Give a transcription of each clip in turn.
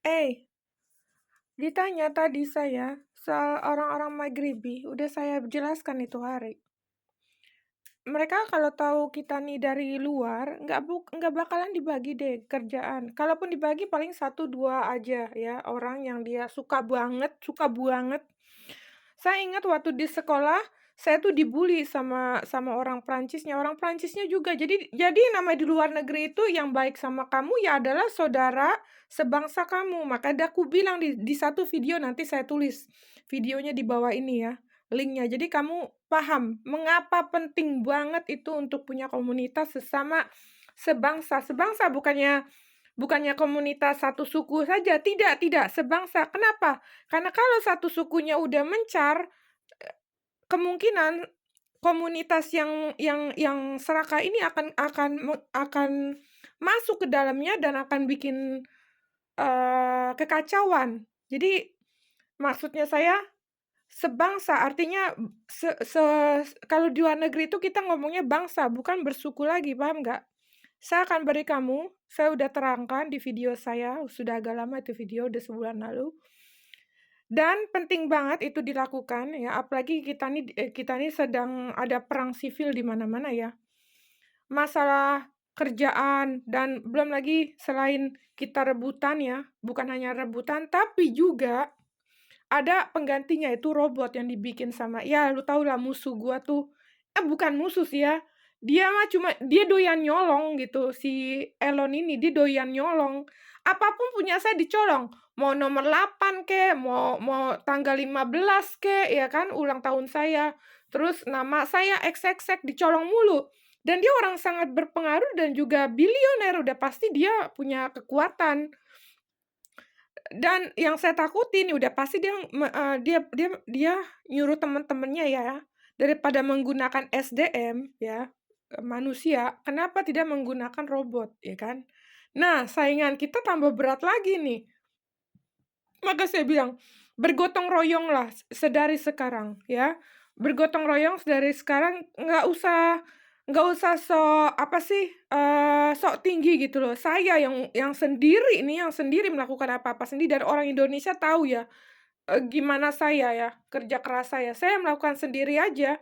Eh, ditanya tadi saya soal orang-orang Maghribi, udah saya jelaskan itu hari. Mereka kalau tahu kita nih dari luar, nggak bakalan dibagi deh kerjaan. Kalaupun dibagi paling satu 2 aja ya, orang yang dia suka banget. Saya ingat waktu di sekolah, saya tuh dibully sama orang Prancisnya juga. Jadi nama di luar negeri itu yang baik sama kamu ya adalah saudara sebangsa kamu. Maka aku bilang di satu video, nanti saya tulis videonya di bawah ini ya, linknya. Jadi kamu paham mengapa penting banget itu untuk punya komunitas sesama sebangsa. Sebangsa bukannya komunitas satu suku saja, tidak, sebangsa. Kenapa? Karena kalau satu sukunya udah mencar, kemungkinan komunitas yang serakah ini akan masuk ke dalamnya dan akan bikin, kekacauan. Jadi maksudnya saya sebangsa, artinya se se kalau di luar negeri itu kita ngomongnya bangsa, bukan bersuku lagi, paham nggak? Saya udah terangkan di video saya, sudah agak lama itu video, udah sebulan lalu. Dan penting banget itu dilakukan ya, apalagi kita nih sedang ada perang sivil di mana-mana ya. Masalah kerjaan dan belum lagi selain kita rebutan ya, bukan hanya rebutan, tapi juga ada penggantinya, itu robot yang dibikin sama ya lu tau lah musuh gua tuh, bukan musuh sih ya, dia doyan nyolong gitu, si Elon ini dia doyan nyolong. Apapun punya saya dicolong, mau nomor 8 kek, mau mau tanggal 15 kek, ya kan, ulang tahun saya, terus nama saya XXX dicolong mulu. Dan dia orang sangat berpengaruh dan juga bilioner, udah pasti dia punya kekuatan. Dan yang saya takutin udah pasti dia nyuruh temen-temennya ya, daripada menggunakan SDM ya, manusia, kenapa tidak menggunakan robot, ya kan? Nah, saingan kita tambah berat lagi nih. Maka saya bilang, bergotong royonglah sedari sekarang ya. Bergotong royong sedari sekarang, nggak usah sok tinggi gitu loh. Saya yang sendiri melakukan apa-apa sendiri, dan orang Indonesia tahu ya, gimana saya ya, kerja keras saya. Saya melakukan sendiri aja,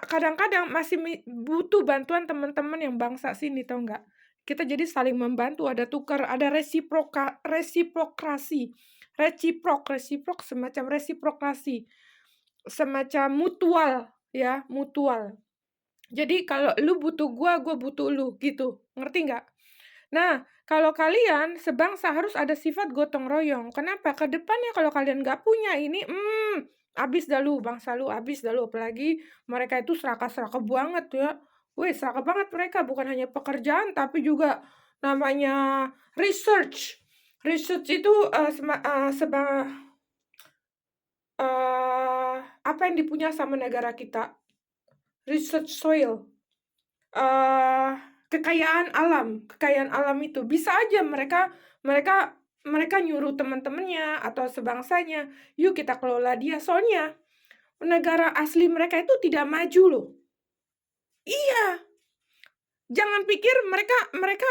kadang-kadang masih butuh bantuan teman-teman yang bangsa sini, tahu nggak? Kita jadi saling membantu, ada tukar, ada resiprokrasi. Resiprok, semacam resiprokrasi, semacam mutual ya, mutual. Jadi kalau lu butuh gua butuh lu, gitu, ngerti nggak? Nah, kalau kalian sebangsa harus ada sifat gotong royong. Kenapa? Ke depannya kalau kalian nggak punya ini, habis dah lu, bangsa lu habis dah lu. Apalagi mereka itu serakah-serakah banget ya. Wih, serakah banget mereka, bukan hanya pekerjaan tapi juga namanya research. Research itu, apa yang dipunya sama negara kita, research soil, eee, kekayaan alam itu bisa aja mereka mereka mereka nyuruh teman-temannya atau sebangsanya, "Yuk kita kelola dia." Soalnya negara asli mereka itu tidak maju loh. Iya, jangan pikir mereka mereka,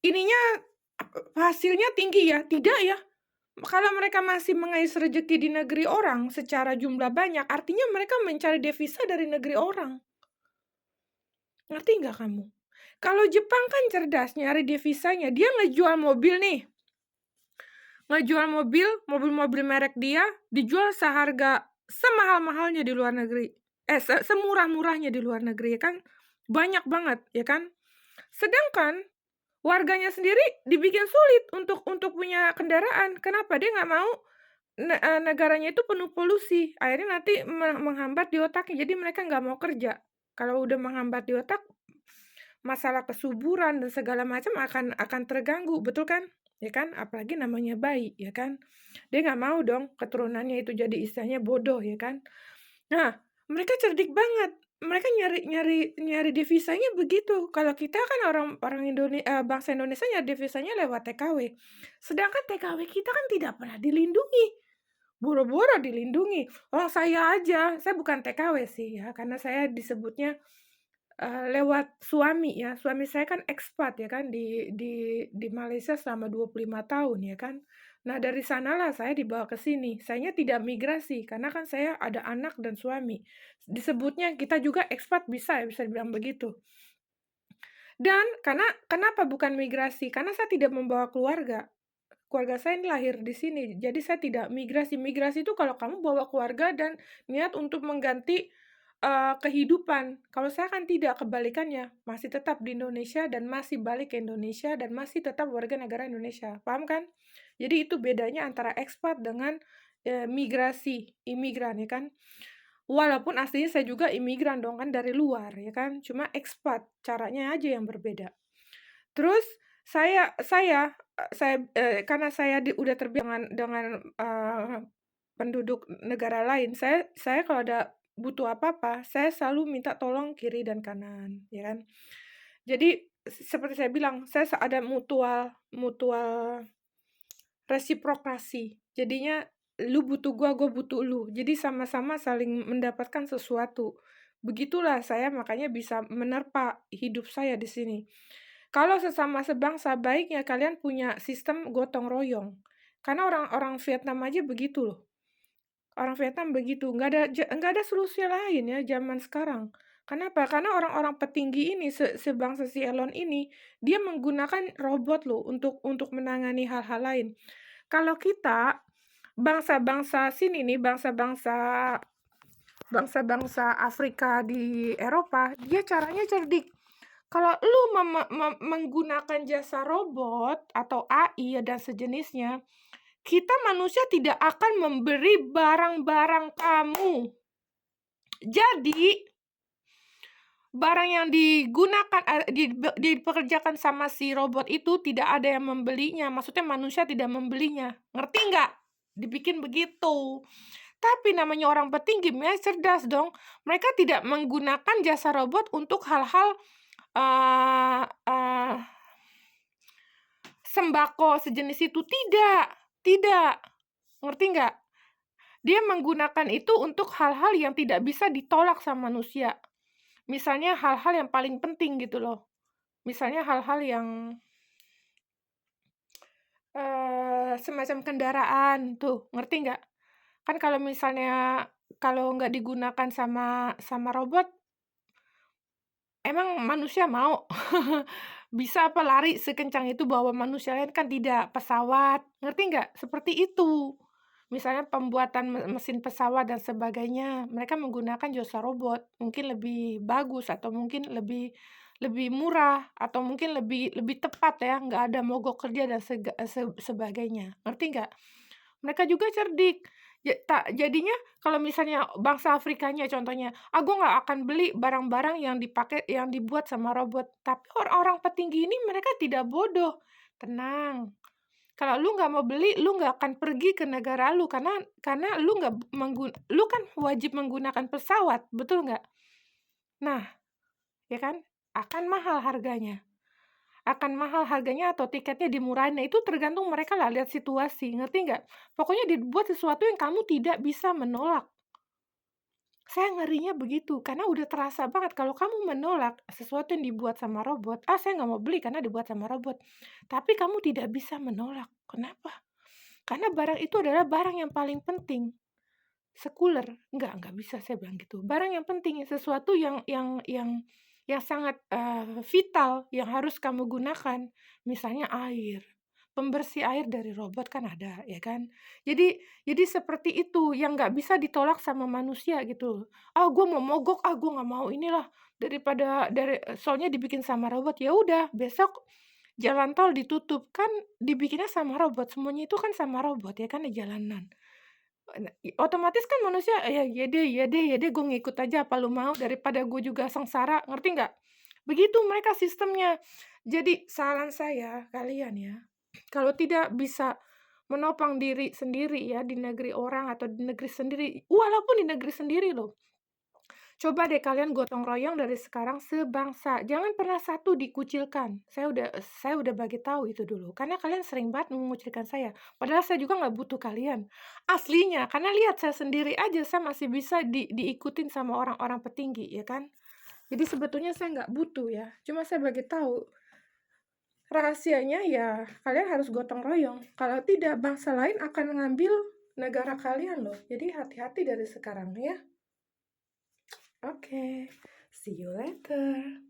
ininya, hasilnya tinggi ya, tidak ya. Kalau mereka masih mengais rezeki di negeri orang secara jumlah banyak, artinya mereka mencari devisa dari negeri orang. Ngerti nggak kamu? Kalau Jepang kan cerdas nyari devisanya, dia ngejual mobil nih, mobil-mobil merek dia dijual seharga semahal-mahalnya di luar negeri. Semurah-murahnya di luar negeri, ya kan? Banyak banget, ya kan? Sedangkan warganya sendiri dibikin sulit untuk punya kendaraan. Kenapa? Dia nggak mau negaranya itu penuh polusi, akhirnya nanti menghambat di otaknya, jadi mereka nggak mau kerja. Kalau udah menghambat di otak, masalah kesuburan dan segala macam akan terganggu, betul kan? Ya kan? Apalagi namanya bayi, ya kan? Dia nggak mau dong keturunannya itu jadi istilahnya bodoh, ya kan? Nah, mereka cerdik banget. Mereka nyari nyari nyari devisanya begitu. Kalau kita kan bangsa Indonesia nyari devisanya lewat TKW. Sedangkan TKW kita kan tidak pernah dilindungi. Boro-boro dilindungi. Oh, saya bukan TKW sih ya, karena saya disebutnya lewat suami ya, suami saya kan ekspat ya kan di Malaysia selama 25 tahun ya kan. Nah dari sanalah saya dibawa ke sini, sayanya tidak migrasi karena kan saya ada anak dan suami. Disebutnya kita juga ekspat bisa ya, bisa dibilang begitu. Dan kenapa bukan migrasi? Karena saya tidak membawa keluarga. Keluarga saya ini lahir di sini, jadi saya tidak migrasi. Migrasi itu kalau kamu bawa keluarga dan niat untuk mengganti, kehidupan. Kalau saya kan tidak, kebalikannya, masih tetap di Indonesia dan masih balik ke Indonesia dan masih tetap warga negara Indonesia, paham kan? Jadi itu bedanya antara ekspat dengan, migrasi, imigran ya kan. Walaupun aslinya saya juga imigran dong kan dari luar ya kan, cuma ekspat, caranya aja yang berbeda. Terus karena saya udah terbiasa dengan, penduduk negara lain, saya kalau ada butuh apa-apa, saya selalu minta tolong kiri dan kanan, ya kan. Jadi seperti saya bilang, ada mutual mutual resiprokasi. Jadinya lu butuh gua butuh lu. Jadi sama-sama saling mendapatkan sesuatu. Begitulah saya makanya bisa menerpa hidup saya di sini. Kalau sesama sebangsa, baiknya kalian punya sistem gotong royong. Karena orang-orang Vietnam aja begitu loh. Orang Vietnam begitu, nggak ada solusi lain ya zaman sekarang. Kenapa? Karena orang-orang petinggi ini, sebangsa si Elon ini, dia menggunakan robot loh untuk menangani hal-hal lain. Kalau kita, bangsa-bangsa sini nih, bangsa-bangsa Afrika di Eropa, dia caranya cerdik. Kalau lu menggunakan jasa robot atau AI dan sejenisnya, kita manusia tidak akan memberi barang-barang kamu. Jadi, barang yang digunakan dipekerjakan sama si robot itu tidak ada yang membelinya, maksudnya manusia tidak membelinya. Ngerti nggak? Dibikin begitu. Tapi namanya orang petinggi, mereka cerdas dong. Mereka tidak menggunakan jasa robot untuk hal-hal sembako sejenis itu, tidak. Ngerti nggak? Dia menggunakan itu untuk hal-hal yang tidak bisa ditolak sama manusia. Misalnya hal-hal yang paling penting gitu loh. Misalnya hal-hal yang semacam kendaraan tuh, ngerti nggak? Kan kalau misalnya kalau nggak digunakan sama robot, emang manusia mau? Bisa apa lari sekencang itu bawa manusia lain? Kan tidak. Pesawat, ngerti nggak? Seperti itu. Misalnya pembuatan mesin pesawat dan sebagainya, mereka menggunakan jasa robot, mungkin lebih bagus atau mungkin lebih murah atau mungkin lebih tepat ya, nggak ada mogok kerja dan sebagainya, ngerti nggak? Mereka juga cerdik. Jadinya kalau misalnya bangsa Afrikanya contohnya, "Gua nggak akan beli barang-barang yang dibuat sama robot." Tapi orang-orang petinggi ini mereka tidak bodoh. Tenang, kalau lu nggak mau beli, lu nggak akan pergi ke negara lu, karena lu kan wajib menggunakan pesawat, betul nggak? Nah, ya kan, akan mahal harganya atau tiketnya dimurahin. Nah, itu tergantung mereka lah, lihat situasi, ngerti nggak? Pokoknya dibuat sesuatu yang kamu tidak bisa menolak. Saya ngerinya begitu, karena udah terasa banget kalau kamu menolak sesuatu yang dibuat sama robot, saya nggak mau beli karena dibuat sama robot. Tapi kamu tidak bisa menolak. Kenapa? Karena barang itu adalah barang yang paling penting. Sekuler, nggak bisa saya bilang gitu. Barang yang penting, sesuatu yang sangat, vital yang harus kamu gunakan. Misalnya air, pembersih air dari robot kan ada, ya kan. Jadi seperti itu, yang nggak bisa ditolak sama manusia gitu. Gue mau mogok, gue nggak mau inilah, soalnya dibikin sama robot." Ya udah, besok jalan tol ditutup, kan dibikinnya sama robot, semuanya itu kan sama robot ya kan di jalanan. Otomatis kan manusia, ya deh, gue ngikut aja apa lu mau daripada gue juga sengsara, ngerti nggak? Begitu mereka sistemnya. Jadi saran saya, kalian ya, kalau tidak bisa menopang diri sendiri ya di negeri orang atau di negeri sendiri, walaupun di negeri sendiri loh, coba deh kalian gotong royong dari sekarang sebangsa, jangan pernah satu dikucilkan. Saya udah bagi tahu itu dulu, karena kalian sering banget mengucilkan saya, padahal saya juga nggak butuh kalian. Aslinya, karena lihat saya sendiri aja, saya masih bisa diikutin sama orang-orang petinggi, ya kan. Jadi sebetulnya saya nggak butuh ya, cuma saya bagi tahu. Rahasianya ya kalian harus gotong royong, kalau tidak bangsa lain akan mengambil negara kalian loh. Jadi hati-hati dari sekarang ya. Oke, see you later.